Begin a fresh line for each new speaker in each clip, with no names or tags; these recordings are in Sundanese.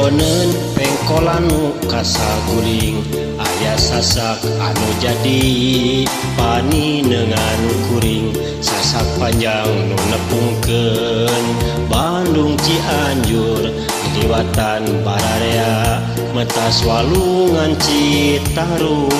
kulonen pengkolan nu kasaguling aya sasak anu jadi paninengan kuring sasak panjang nu nepungkeun Bandung Cianjur diliwatan Bararea metas Walungan Citarum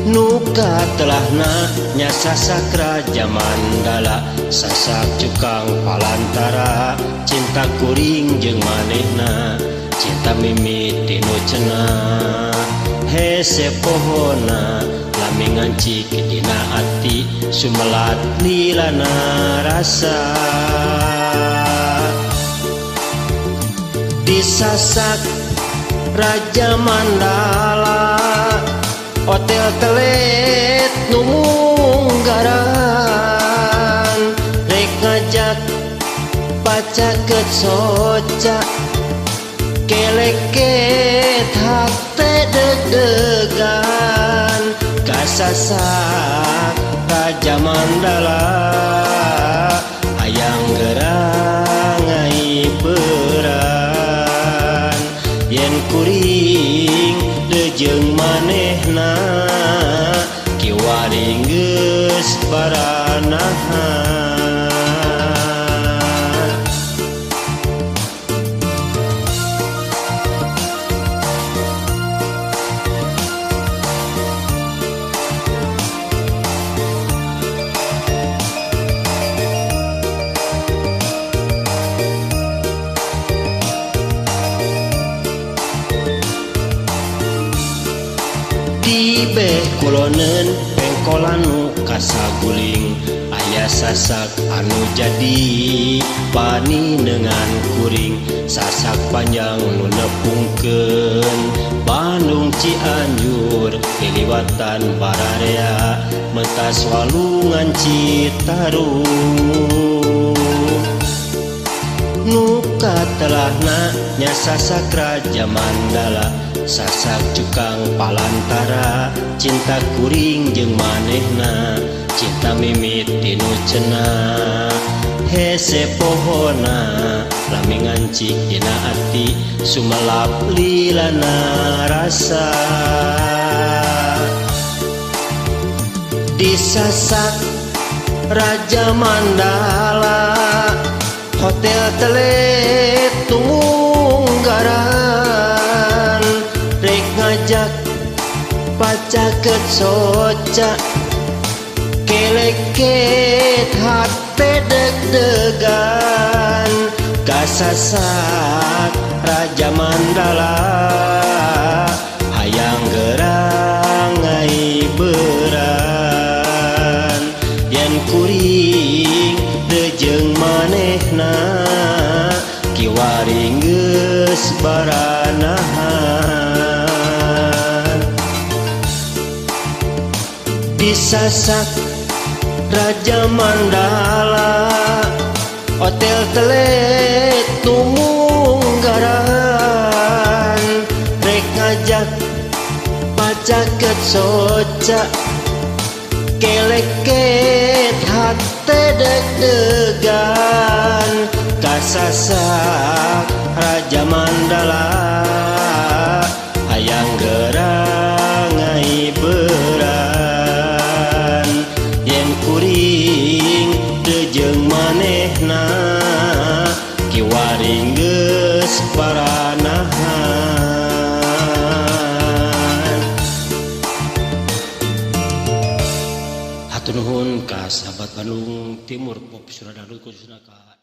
nuka telahna nya sasak Raja Mandala sasak Cukang Palantara cinta kuring jeung manehna cinta mimit tinu cenah hese pohona lami ngancik dina ati sumelat lilana rasa disasak Raja Mandala hotel telet nu munggaran rek ngajak pacakeut soca keleket hate deg-degan kasasak Raja Mandala hayang gerang ngai peran yen kuring jeung manehna kiwari geus baranahan Tibeh kulonen pengkolan nu kasaguling aya sasak anu jadi paninengan kuring sasak panjang nu nepungkeun Bandung Cianjur diliwatan Bararea metas Walungan Citarum nuka telahna nya sasak Raja Mandala sasak Cukang Palantara cinta kuring jeung manehna cinta mimit tinu cenah hese pohona lami ngancik dina ati sumelap lilana rasa disasak Raja Mandala hotel telet tunggaran rek ngajak pacakeut soca keleket hate deg-degan kasasak Raja Mandala hayang gerang ngai beran yen kuring jeung manehna kiwari geus baranahan disasak Raja Mandala hotel telet nu munggaran rek ngajak pacakeut soca keleket hate deg-degan kasasak Raja Mandala hayang gerang ngai beran yen kuring jeung manehna kiwari geus baranahan. Hatur nuhun ka sahabat Bandung Timur Pop Suradadu khususna ka